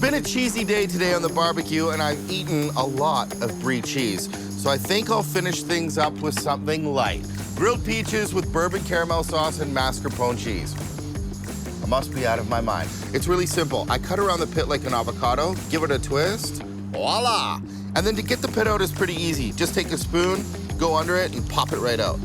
been a cheesy day today on the barbecue, and I've eaten a lot of brie cheese. So I think I'll finish things up with something light. Grilled peaches with bourbon caramel sauce and mascarpone cheese. I must be out of my mind. It's really simple. I cut around the pit like an avocado, give it a twist, voila! And then to get the pit out is pretty easy. Just take a spoon, go under it, and pop it right out.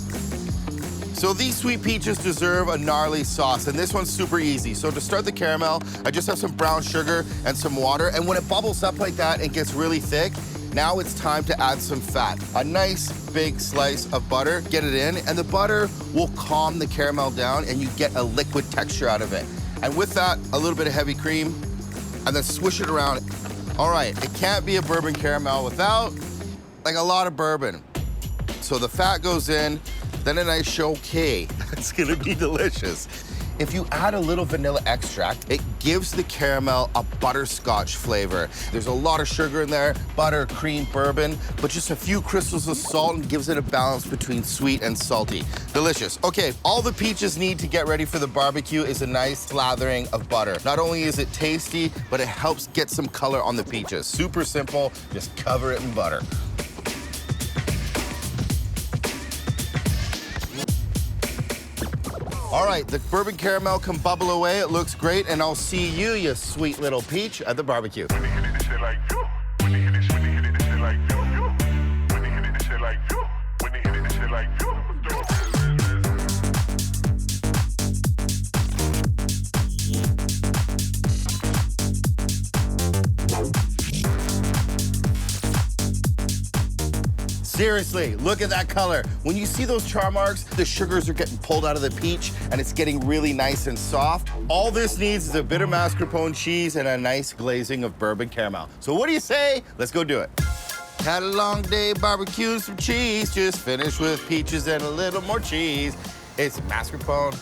So these sweet peaches deserve a gnarly sauce, and this one's super easy. So to start the caramel, I just have some brown sugar and some water, and when it bubbles up like that and gets really thick, now it's time to add some fat. A nice big slice of butter, get it in, and the butter will calm the caramel down and you get a liquid texture out of it. And with that, a little bit of heavy cream, and then swish it around. All right, it can't be a bourbon caramel without like a lot of bourbon. So the fat goes in, then a nice choquet. It's gonna be delicious. If you add a little vanilla extract, it gives the caramel a butterscotch flavor. There's a lot of sugar in there, butter, cream, bourbon, but just a few crystals of salt and gives it a balance between sweet and salty. Delicious. Okay, all the peaches need to get ready for the barbecue is a nice slathering of butter. Not only is it tasty, but it helps get some color on the peaches. Super simple, just cover it in butter. All right, the bourbon caramel can bubble away. It looks great, and I'll see you, you sweet little peach, at the barbecue. Seriously, look at that color. When you see those char marks, the sugars are getting pulled out of the peach and it's getting really nice and soft. All this needs is a bit of mascarpone cheese and a nice glazing of bourbon caramel. So what do you say? Let's go do it. Had a long day, barbecued some cheese, just finished with peaches and a little more cheese. It's mascarpone.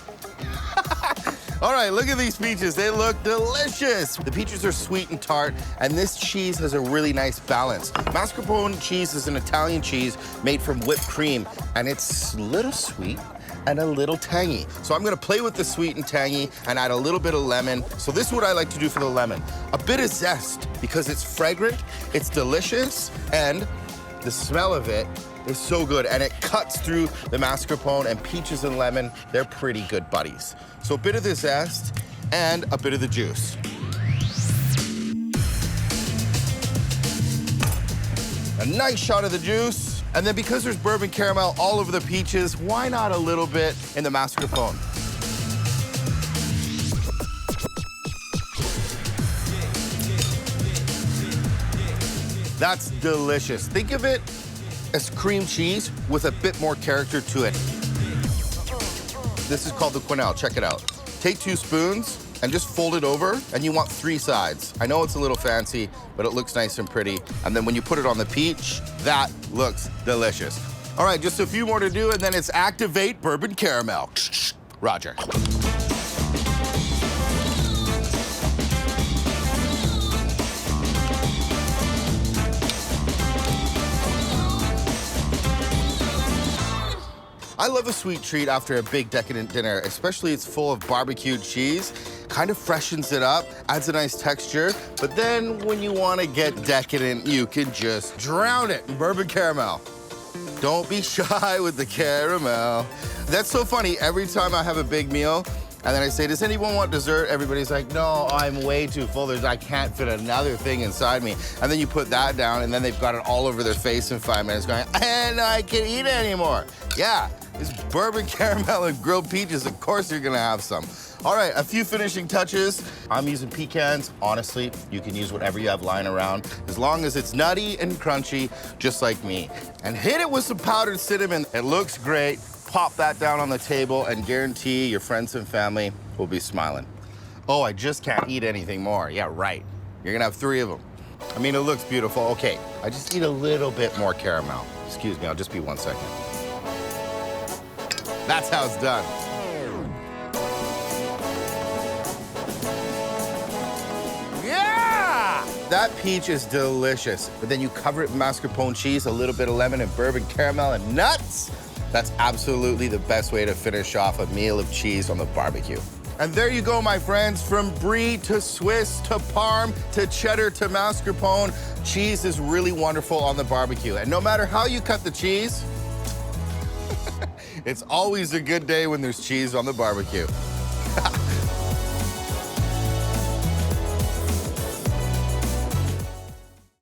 All right, look at these peaches. They look delicious. The peaches are sweet and tart, and this cheese has a really nice balance. Mascarpone cheese is an Italian cheese made from whipped cream, and it's a little sweet and a little tangy. So I'm gonna play with the sweet and tangy and add a little bit of lemon. So this is what I like to do for the lemon. A bit of zest, because it's fragrant, it's delicious, and the smell of it is so good, and it cuts through the mascarpone, and peaches and lemon, they're pretty good buddies. So a bit of the zest and a bit of the juice. A nice shot of the juice, and then because there's bourbon caramel all over the peaches, why not a little bit in the mascarpone? That's delicious. Think of it as cream cheese with a bit more character to it. This is called the quenelle, check it out. Take 2 spoons and just fold it over, and you want 3 sides. I know it's a little fancy, but it looks nice and pretty. And then when you put it on the peach, that looks delicious. All right, just a few more to do, and then it's activate bourbon caramel. Roger. I love a sweet treat after a big decadent dinner, especially it's full of barbecued cheese. Kind of freshens it up, adds a nice texture, but then when you want to get decadent, you can just drown it in bourbon caramel. Don't be shy with the caramel. That's so funny. Every time I have a big meal, and then I say, does anyone want dessert? Everybody's like, no, I'm way too full. I can't fit another thing inside me. And then you put that down, and then they've got it all over their face in 5 minutes going, and I can't eat it anymore. Yeah, it's bourbon caramel and grilled peaches. Of course you're gonna have some. All right, a few finishing touches. I'm using pecans. Honestly, you can use whatever you have lying around, as long as it's nutty and crunchy, just like me. And hit it with some powdered cinnamon. It looks great. Pop that down on the table and guarantee your friends and family will be smiling. Oh, I just can't eat anything more. Yeah, right. You're gonna have 3 of them. I mean, it looks beautiful. Okay, I just need a little bit more caramel. Excuse me, I'll just be 1 second. That's how it's done. Yeah! That peach is delicious. But then you cover it with mascarpone cheese, a little bit of lemon and bourbon caramel and nuts. That's absolutely the best way to finish off a meal of cheese on the barbecue. And there you go, my friends, from brie to Swiss to Parm to cheddar to mascarpone, cheese is really wonderful on the barbecue. And no matter how you cut the cheese, it's always a good day when there's cheese on the barbecue.